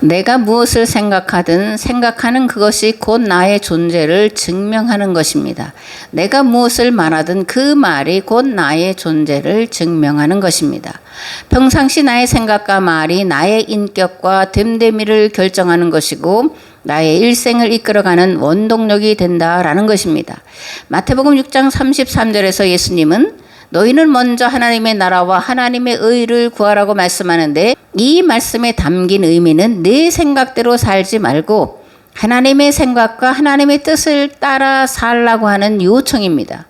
내가 무엇을 생각하든 생각하는 그것이 곧 나의 존재를 증명하는 것입니다. 내가 무엇을 말하든 그 말이 곧 나의 존재를 증명하는 것입니다. 평상시 나의 생각과 말이 나의 인격과 됨됨이를 결정하는 것이고 나의 일생을 이끌어가는 원동력이 된다라는 것입니다. 마태복음 6장 33절에서 예수님은 너희는 먼저 하나님의 나라와 하나님의 의를 구하라고 말씀하는데, 이 말씀에 담긴 의미는 내 생각대로 살지 말고 하나님의 생각과 하나님의 뜻을 따라 살라고 하는 요청입니다.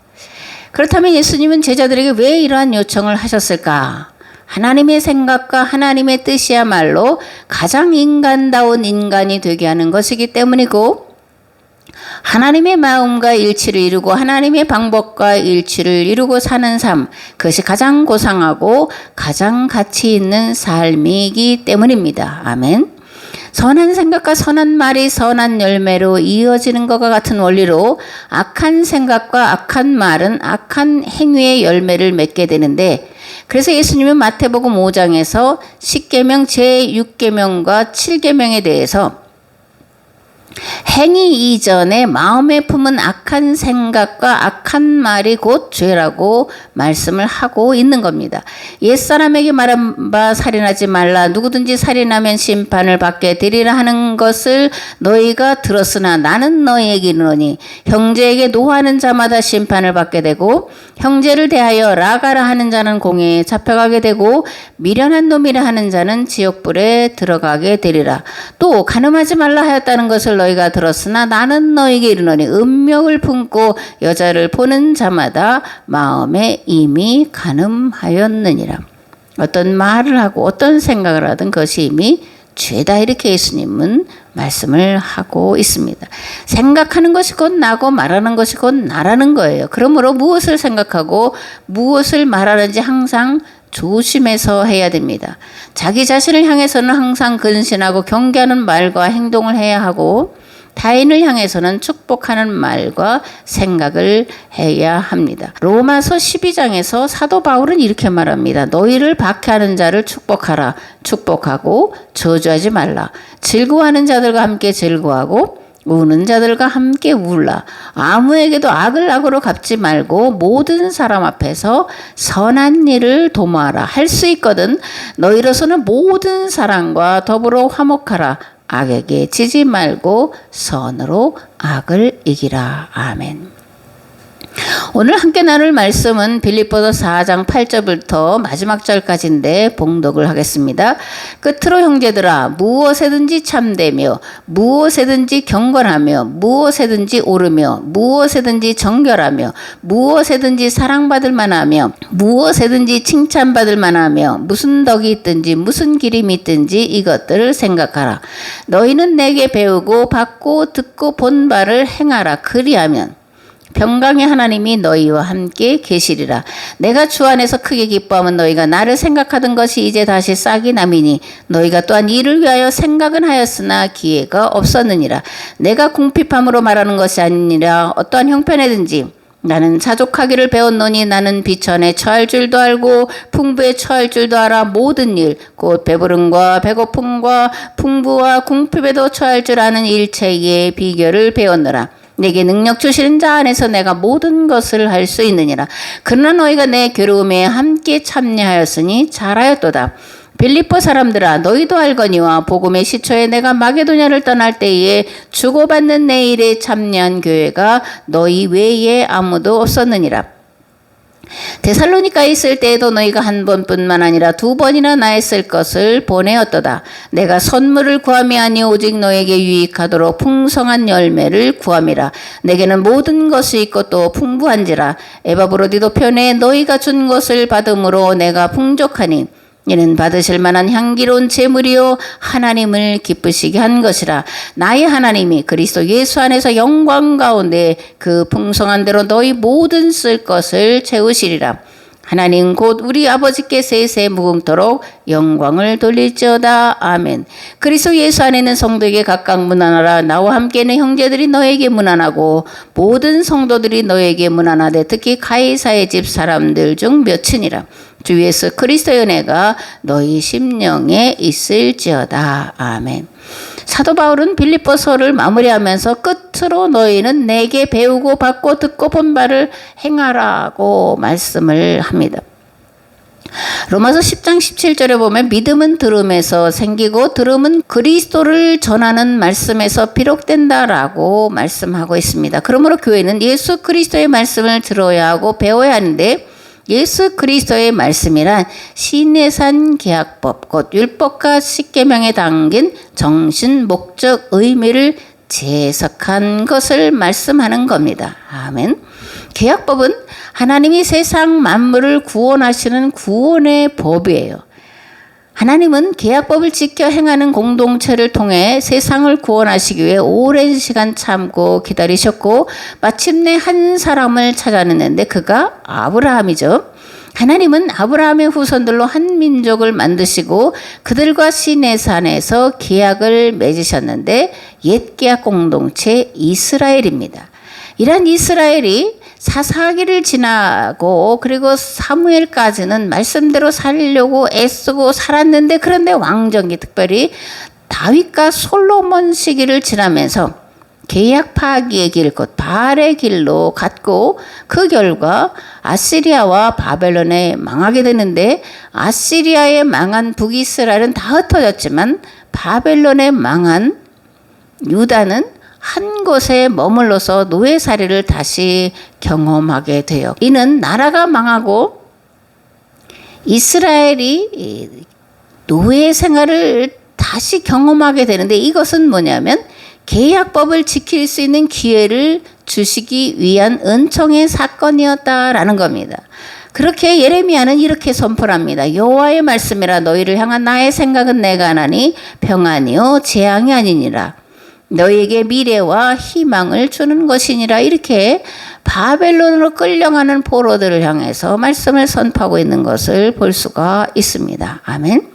그렇다면 예수님은 제자들에게 왜 이러한 요청을 하셨을까? 하나님의 생각과 하나님의 뜻이야말로 가장 인간다운 인간이 되게 하는 것이기 때문이고, 하나님의 마음과 일치를 이루고 하나님의 방법과 일치를 이루고 사는 삶, 그것이 가장 고상하고 가장 가치 있는 삶이기 때문입니다. 아멘. 선한 생각과 선한 말이 선한 열매로 이어지는 것과 같은 원리로 악한 생각과 악한 말은 악한 행위의 열매를 맺게 되는데, 그래서 예수님은 마태복음 5장에서 10계명 제6계명과 7계명에 대해서 행위 이전에 마음에 품은 악한 생각과 악한 말이 곧 죄라고 말씀을 하고 있는 겁니다. 옛사람에게 말한 바 살인하지 말라, 누구든지 살인하면 심판을 받게 되리라 하는 것을 너희가 들었으나 나는 너희에게 이르노니 형제에게 노하는 자마다 심판을 받게 되고 형제를 대하여 라가라 하는 자는 공회에 잡혀가게 되고 미련한 놈이라 하는 자는 지옥불에 들어가게 되리라. 또 간음하지 말라 하였다는 것을 너희가 들었으나 나는 너희에게 이르노니 음욕을 품고 여자를 보는 자마다 마음에 이미 간음하였느니라. 어떤 말을 하고 어떤 생각을 하든 그것이 이미 죄다, 이렇게 예수님은 말씀을 하고 있습니다. 생각하는 것이 곧 나고 말하는 것이 곧 나라는 거예요. 그러므로 무엇을 생각하고 무엇을 말하는지 항상 조심해서 해야 됩니다. 자기 자신을 향해서는 항상 근신하고 경계하는 말과 행동을 해야 하고, 타인을 향해서는 축복하는 말과 생각을 해야 합니다. 로마서 12장에서 사도 바울은 이렇게 말합니다. 너희를 박해하는 자를 축복하라. 축복하고 저주하지 말라. 즐거워하는 자들과 함께 즐거워하고 우는 자들과 함께 울라. 아무에게도 악을 악으로 갚지 말고 모든 사람 앞에서 선한 일을 도모하라. 할 수 있거든 너희로서는 모든 사람과 더불어 화목하라. 악에게 지지 말고 선으로 악을 이기라. 아멘. 오늘 함께 나눌 말씀은 빌립보서 4장 8절부터 마지막 절까지인데 봉독을 하겠습니다. 끝으로 형제들아, 무엇에든지 참되며 무엇에든지 경건하며 무엇에든지 옳으며 무엇에든지 정결하며 무엇에든지 사랑받을 만하며 무엇에든지 칭찬받을 만하며 무슨 덕이 있든지 무슨 기림이 있든지 이것들을 생각하라. 너희는 내게 배우고 받고 듣고 본 바를 행하라. 그리하면 평강의 하나님이 너희와 함께 계시리라. 내가 주 안에서 크게 기뻐하면 너희가 나를 생각하던 것이 이제 다시 싹이 남이니 너희가 또한 이를 위하여 생각은 하였으나 기회가 없었느니라. 내가 궁핍함으로 말하는 것이 아니라 어떠한 형편에든지 나는 자족하기를 배웠노니 나는 비천에 처할 줄도 알고 풍부에 처할 줄도 알아. 모든 일 곧 배부름과 배고픔과 풍부와 궁핍에도 처할 줄 아는 일체의 비결을 배웠노라. 내게 능력 주시는 자 안에서 내가 모든 것을 할 수 있느니라. 그러나 너희가 내 괴로움에 함께 참여하였으니 잘하였도다. 빌립보 사람들아, 너희도 알거니와 복음의 시초에 내가 마게도냐를 떠날 때에 주고받는 내 일에 참여한 교회가 너희 외에 아무도 없었느니라. 데살로니가에 있을 때에도 너희가 한 번뿐만 아니라 두 번이나 나에 쓸 것을 보내었도다. 내가 선물을 구함이 아니 오직 너에게 유익하도록 풍성한 열매를 구함이라. 내게는 모든 것이 있고 또 풍부한지라. 에바브로디도 편에 너희가 준 것을 받음으로 내가 풍족하니 이는 받으실 만한 향기로운 제물이요 하나님을 기쁘시게 한 것이라. 나의 하나님이 그리스도 예수 안에서 영광 가운데 그 풍성한 대로 너희 모든 쓸 것을 채우시리라. 하나님 곧 우리 아버지께 세세 무궁토록 영광을 돌릴지어다. 아멘. 그리스도 예수 안에 있는 성도에게 각각 문안하라. 나와 함께 있는 형제들이 너에게 문안하고 모든 성도들이 너에게 문안하되 특히 가이사의 집 사람들 중 몇이니라. 주 예수 그리스도의 은혜가 너희 심령에 있을지어다. 아멘. 사도 바울은 빌립보서를 마무리하면서 끝으로 너희는 내게 배우고 받고 듣고 본 바를 행하라고 말씀을 합니다. 로마서 10장 17절에 보면 믿음은 들음에서 생기고 들음은 그리스도를 전하는 말씀에서 비롯된다라고 말씀하고 있습니다. 그러므로 교회는 예수 그리스도의 말씀을 들어야 하고 배워야 하는데 예수 그리스도의 말씀이란 시내산 계약법 곧 율법과 십계명에 담긴 정신, 목적, 의미를 재해석한 것을 말씀하는 겁니다. 아멘. 계약법은 하나님이 세상 만물을 구원하시는 구원의 법이에요. 하나님은 계약법을 지켜 행하는 공동체를 통해 세상을 구원하시기 위해 오랜 시간 참고 기다리셨고 마침내 한 사람을 찾아냈는데 그가 아브라함이죠. 하나님은 아브라함의 후손들로 한 민족을 만드시고 그들과 시내산에서 계약을 맺으셨는데 옛 계약 공동체 이스라엘입니다. 이란 이스라엘이 사사기를 지나고 그리고 사무엘까지는 말씀대로 살려고 애쓰고 살았는데 그런데 왕정기 특별히 다윗과 솔로몬 시기를 지나면서 계약 파기의 길, 곧 바알의 길로 갔고 그 결과 아시리아와 바벨론에 망하게 되는데 아시리아에 망한 북이스라엘은 다 흩어졌지만 바벨론에 망한 유다는 한 곳에 머물러서 노예살이를 다시 경험하게 돼요. 이는 나라가 망하고 이스라엘이 노예 생활을 다시 경험하게 되는데 이것은 뭐냐면 계약법을 지킬 수 있는 기회를 주시기 위한 은총의 사건이었다라는 겁니다. 그렇게 예레미야는 이렇게 선포합니다. 여호와의 말씀이라 너희를 향한 나의 생각은 내가 하나니 평안이요 재앙이 아니니라. 너희에게 미래와 희망을 주는 것이니라. 이렇게 바벨론으로 끌려가는 포로들을 향해서 말씀을 선포하고 있는 것을 볼 수가 있습니다. 아멘.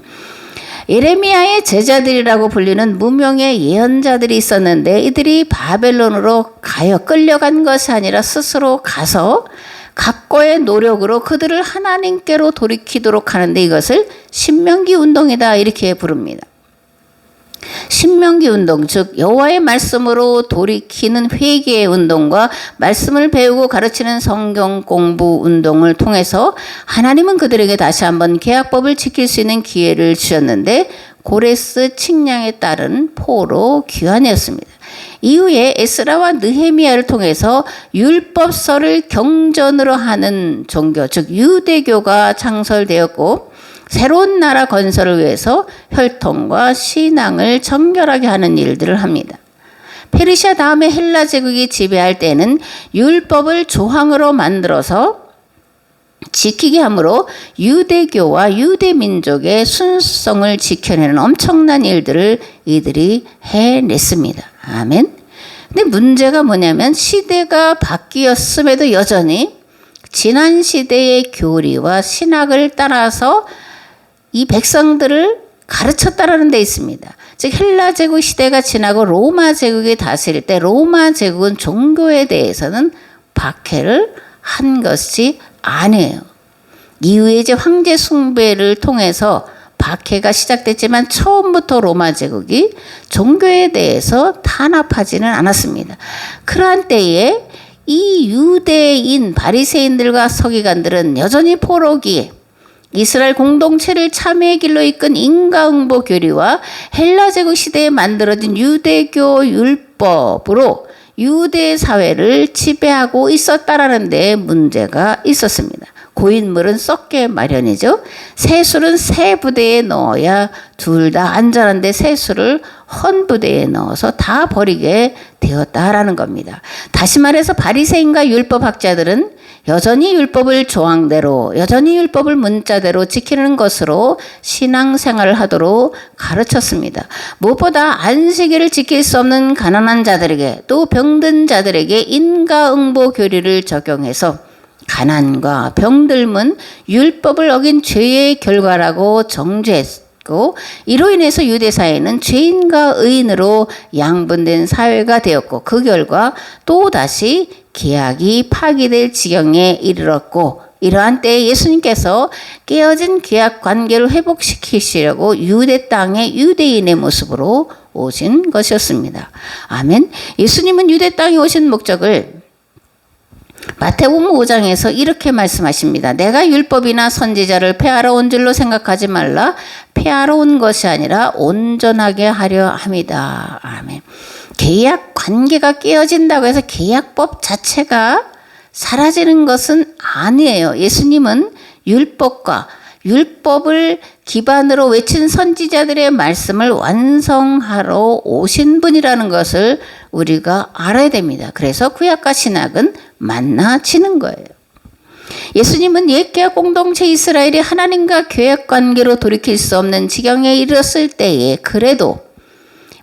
예레미야의 제자들이라고 불리는 무명의 예언자들이 있었는데 이들이 바벨론으로 가여 끌려간 것이 아니라 스스로 가서 각고의 노력으로 그들을 하나님께로 돌이키도록 하는데 이것을 신명기 운동이다 이렇게 부릅니다. 신명기 운동, 즉 여호와의 말씀으로 돌이키는 회개의 운동과 말씀을 배우고 가르치는 성경 공부 운동을 통해서 하나님은 그들에게 다시 한번 계약법을 지킬 수 있는 기회를 주셨는데 고레스 칙량에 따른 포로 귀환이었습니다. 이후에 에스라와 느헤미야를 통해서 율법서를 경전으로 하는 종교, 즉 유대교가 창설되었고 새로운 나라 건설을 위해서 혈통과 신앙을 정결하게 하는 일들을 합니다. 페르시아 다음에 헬라 제국이 지배할 때는 율법을 조항으로 만들어서 지키게 함으로 유대교와 유대민족의 순수성을 지켜내는 엄청난 일들을 이들이 해냈습니다. 아멘. 근데 문제가 뭐냐면 시대가 바뀌었음에도 여전히 지난 시대의 교리와 신학을 따라서 이 백성들을 가르쳤다라는 데 있습니다. 즉 헬라 제국 시대가 지나고 로마 제국이 다스릴 때 로마 제국은 종교에 대해서는 박해를 한 것이 아니에요. 이후에 이제 황제 숭배를 통해서 박해가 시작됐지만 처음부터 로마 제국이 종교에 대해서 탄압하지는 않았습니다. 그러한 때에 이 유대인 바리새인들과 서기관들은 여전히 포로기에 이스라엘 공동체를 참회의 길로 이끈 인과응보 교리와 헬라 제국 시대에 만들어진 유대교 율법으로 유대 사회를 지배하고 있었다라는 데 문제가 있었습니다. 고인물은 썩게 마련이죠. 새술은 새 부대에 넣어야 둘 다 안전한데 새술을 헌 부대에 넣어서 다 버리게 되었다라는 겁니다. 다시 말해서 바리새인과 율법학자들은 여전히 율법을 조항대로 여전히 율법을 문자대로 지키는 것으로 신앙생활을 하도록 가르쳤습니다. 무엇보다 안식일을 지킬 수 없는 가난한 자들에게 또 병든 자들에게 인과응보 교리를 적용해서 가난과 병들면 율법을 어긴 죄의 결과라고 정죄했고 이로 인해서 유대사회는 죄인과 의인으로 양분된 사회가 되었고 그 결과 또다시 계약이 파기될 지경에 이르렀고 이러한 때에 예수님께서 깨어진 계약 관계를 회복시키시려고 유대 땅에 유대인의 모습으로 오신 것이었습니다. 아멘. 예수님은 유대 땅에 오신 목적을 마태복음 5장에서 이렇게 말씀하십니다. 내가 율법이나 선지자를 폐하러 온 줄로 생각하지 말라. 폐하러 온 것이 아니라 온전하게 하려 함이다. 아멘. 계약 관계가 깨어진다고 해서 계약법 자체가 사라지는 것은 아니에요. 예수님은 율법을 기반으로 외친 선지자들의 말씀을 완성하러 오신 분이라는 것을 우리가 알아야 됩니다. 그래서 구약과 신약은 만나지는 거예요. 예수님은 옛계약 공동체 이스라엘이 하나님과 계약 관계로 돌이킬 수 없는 지경에 이르렀을 때에 그래도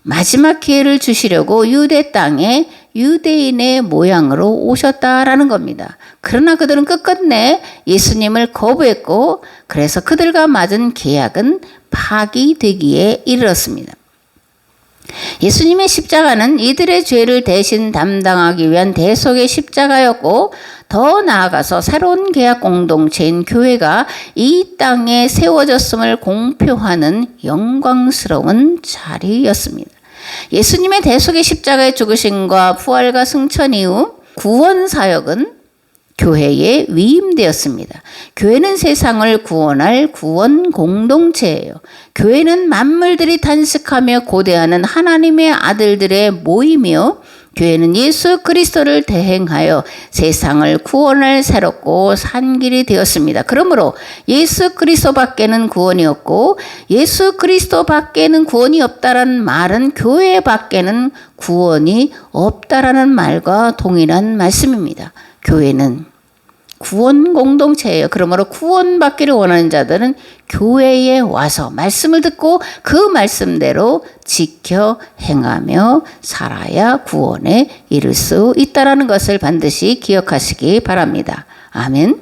마지막 기회를 주시려고 유대 땅에 유대인의 모양으로 오셨다라는 겁니다. 그러나 그들은 끝끝내 예수님을 거부했고 그래서 그들과 맺은 계약은 파기되기에 이르렀습니다. 예수님의 십자가는 이들의 죄를 대신 담당하기 위한 대속의 십자가였고 더 나아가서 새로운 계약 공동체인 교회가 이 땅에 세워졌음을 공표하는 영광스러운 자리였습니다. 예수님의 대속의 십자가의 죽으심과 부활과 승천 이후 구원 사역은 교회에 위임되었습니다. 교회는 세상을 구원할 구원 공동체예요. 교회는 만물들이 탄식하며 고대하는 하나님의 아들들의 모임이요. 교회는 예수 그리스도를 대행하여 세상을 구원할 새롭고 산 길이 되었습니다. 그러므로 예수 그리스도 밖에는 구원이 없고 예수 그리스도 밖에는 구원이 없다라는 말은 교회 밖에는 구원이 없다라는 말과 동일한 말씀입니다. 교회는 구원 공동체예요. 그러므로 구원받기를 원하는 자들은 교회에 와서 말씀을 듣고 그 말씀대로 지켜 행하며 살아야 구원에 이를 수 있다라는 것을 반드시 기억하시기 바랍니다. 아멘.